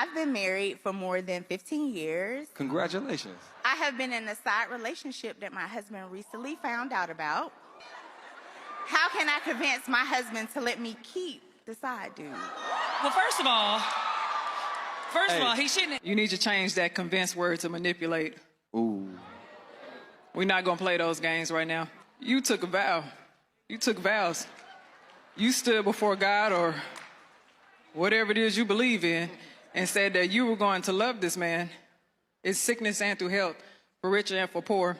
I've been married for more than 15 years. Congratulations. I have been in a side relationship that my husband recently found out about. How can I convince my husband to let me keep the side dude? Well, first of all, he shouldn't. You need to change that convince word to manipulate. Ooh. We're not going to play those games right now. You took a vow. You took vows. You stood before God or whatever it is you believe in and said that you were going to love this man in sickness and through health, for rich and for poor.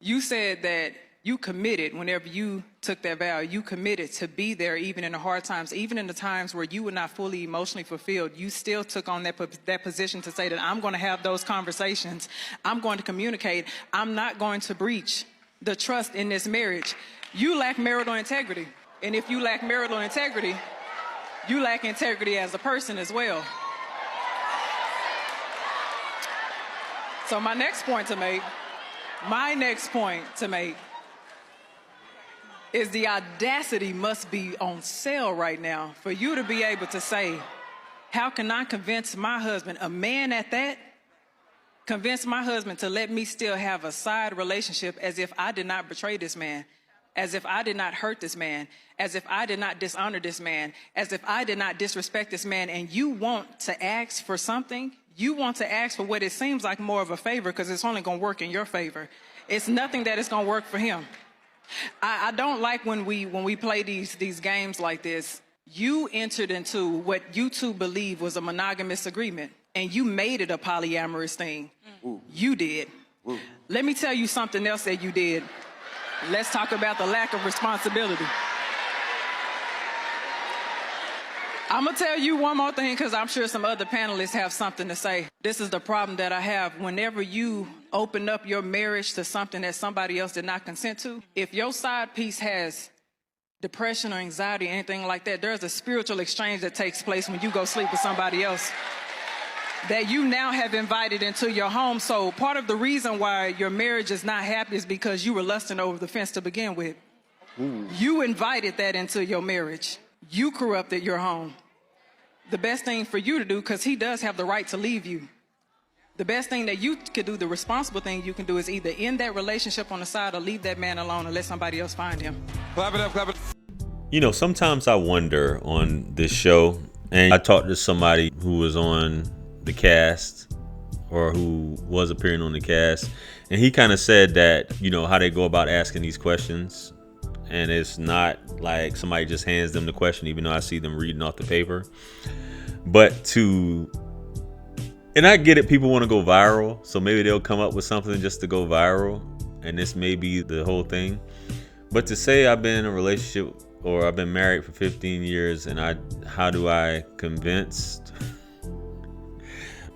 You said that you committed whenever you took that vow. You committed to be there even in the hard times, even in the times where you were not fully emotionally fulfilled. You still took on that position to say that I'm going to have those conversations. I'm going to communicate. I'm not going to breach the trust in this marriage. You lack marital integrity. And if you lack marital integrity, you lack integrity as a person as well. So my next point to make is the audacity must be on sale right now for you to be able to say, how can I convince my husband, a man at that, convince my husband to let me still have a side relationship as if I did not betray this man, as if I did not hurt this man, as if I did not dishonor this man, as if I did not disrespect this man, and you want to ask for something? You want to ask for what it seems like more of a favor because it's only going to work in your favor. It's nothing that is going to work for him. I don't like when we play these games like this. You entered into what you two believe was a monogamous agreement, and you made it a polyamorous thing. Ooh. You did. Ooh. Let me tell you something else that you did. Let's talk about the lack of responsibility. I'm going to tell you one more thing because I'm sure some other panelists have something to say. This is the problem that I have. Whenever you open up your marriage to something that somebody else did not consent to, if your side piece has depression or anxiety or anything like that, there's a spiritual exchange that takes place when you go sleep with somebody else that you now have invited into your home. So part of the reason why your marriage is not happy is because you were lusting over the fence to begin with. Ooh. You invited that into your marriage. You corrupted your home. The best thing for you to do, because he does have the right to leave you, the best thing that you could do, the responsible thing you can do, is either end that relationship on the side or leave that man alone and let somebody else find him. Clap it up, clap it. You know, sometimes I wonder on this show, and I talked to somebody who was on the cast or who was appearing on the cast, and he kind of said that, you know, how they go about asking these questions. And it's not like somebody just hands them the question, even though I see them reading off the paper. But and I get it, people want to go viral. So maybe they'll come up with something just to go viral. And this may be the whole thing. But to say I've been in a relationship or I've been married for 15 years and how do I convince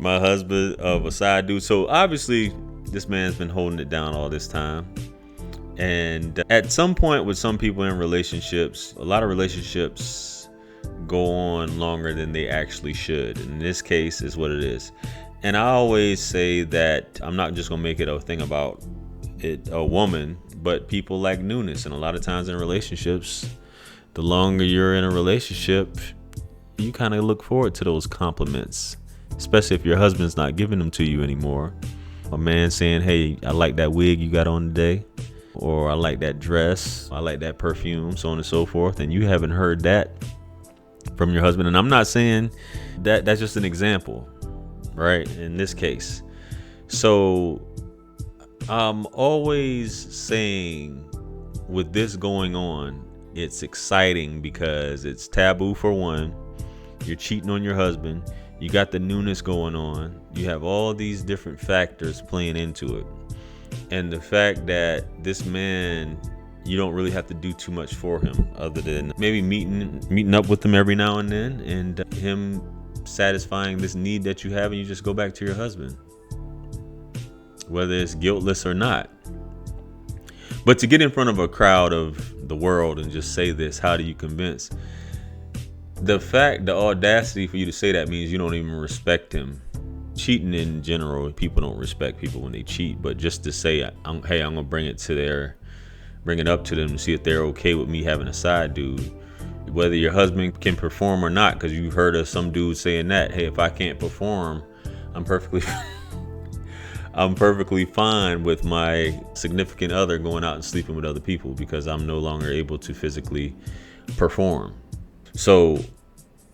my husband of a side dude? So obviously this man's been holding it down all this time. And at some point with some people in relationships, a lot of relationships go on longer than they actually should. In this case is what it is. And I always say that I'm not just going to make it a thing about a woman, but people like newness. And a lot of times in relationships, the longer you're in a relationship, you kind of look forward to those compliments, especially if your husband's not giving them to you anymore. A man saying, hey, I like that wig you got on today. Or I like that dress, I like that perfume, so on and so forth. And you haven't heard that from your husband. And I'm not saying that that's just an example, right? In this case. So I'm always saying with this going on, it's exciting because it's taboo for one. You're cheating on your husband. You got the newness going on. You have all these different factors playing into it. And the fact that this man, you don't really have to do too much for him other than maybe meeting up with him every now and then and him satisfying this need that you have, and you just go back to your husband, whether it's guiltless or not. But to get in front of a crowd of the world and just say this, how do you convince? The audacity for you to say that means you don't even respect him. Cheating in general, people don't respect people when they cheat, but just to say, hey, I'm gonna bring it up to them to see if they're okay with me having a side dude, whether your husband can perform or not, because you've heard of some dudes saying that, hey, if I can't perform, I'm perfectly fine with my significant other going out and sleeping with other people because I'm no longer able to physically perform. So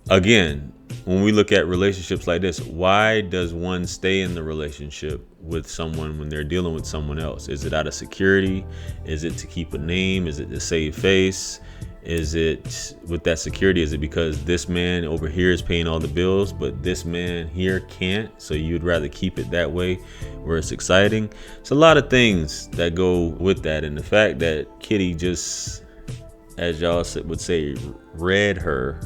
again, when we look at relationships like this, why does one stay in the relationship with someone when they're dealing with someone else? Is it out of security? Is it to keep a name? Is it to save face? Is it with that security? Is it because this man over here is paying all the bills, but this man here can't? So you'd rather keep it that way where it's exciting? It's a lot of things that go with that. And the fact that Kitty just, as y'all would say, read her,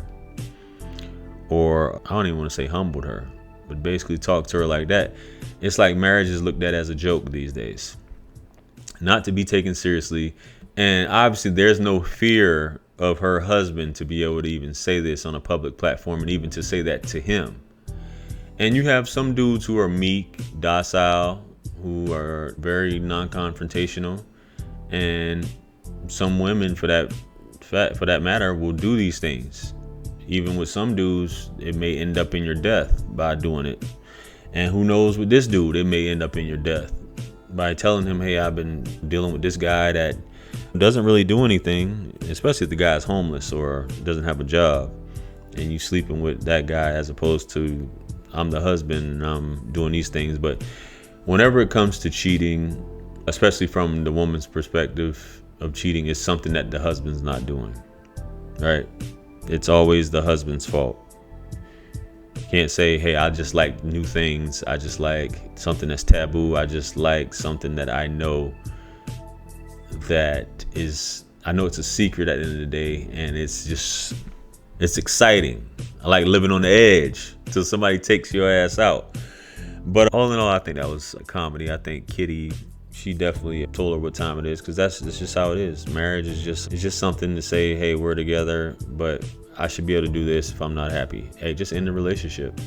or I don't even want to say humbled her, but basically talked to her like that. It's like marriage is looked at as a joke these days, not to be taken seriously. And obviously there's no fear of her husband to be able to even say this on a public platform and even to say that to him. And you have some dudes who are meek, docile, who are very non-confrontational, and some women for that matter will do these things. Even with some dudes, it may end up in your death by doing it. And who knows with this dude, it may end up in your death by telling him, hey, I've been dealing with this guy that doesn't really do anything, especially if the guy's homeless or doesn't have a job, and you sleeping with that guy as opposed to I'm the husband and I'm doing these things. But whenever it comes to cheating, especially from the woman's perspective of cheating, is something that the husband's not doing, right? It's always the husband's fault. You can't say, hey, I just like new things. I just like something that's taboo. I just like something that I know it's a secret at the end of the day, and it's exciting. I like living on the edge till somebody takes your ass out. But all in all, I think that was a comedy. I think Kitty, she definitely told her what time it is, because that's just how it is. Marriage is just something to say, hey, we're together, but I should be able to do this if I'm not happy. Hey, just end the relationship.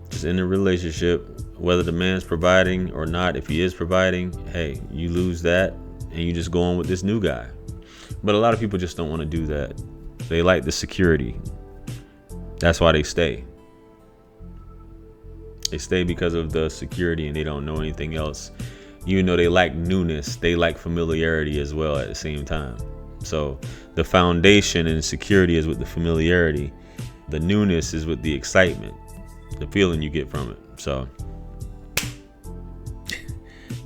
Just end the relationship. Whether the man's providing or not, if he is providing, hey, you lose that and you just go on with this new guy. But a lot of people just don't want to do that. They like the security. That's why they stay. They stay because of the security, and they don't know anything else. Even though they like newness, they like familiarity as well at the same time. So the foundation and security is with the familiarity. The newness is with the excitement, the feeling you get from it. So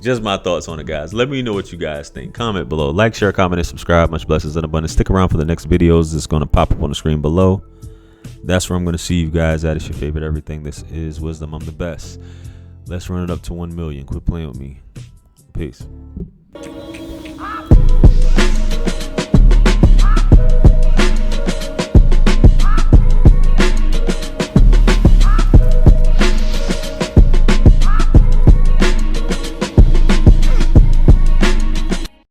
just my thoughts on it, guys. Let me know what you guys think. Comment below. Like, share, comment, and subscribe. Much blessings and abundance. Stick around for the next videos that's going to pop up on the screen below. That's where I'm going to see you guys at. It's your favorite everything. This is Wisdom. I'm the best. Let's run it up to 1 million. Quit playing with me. Peace.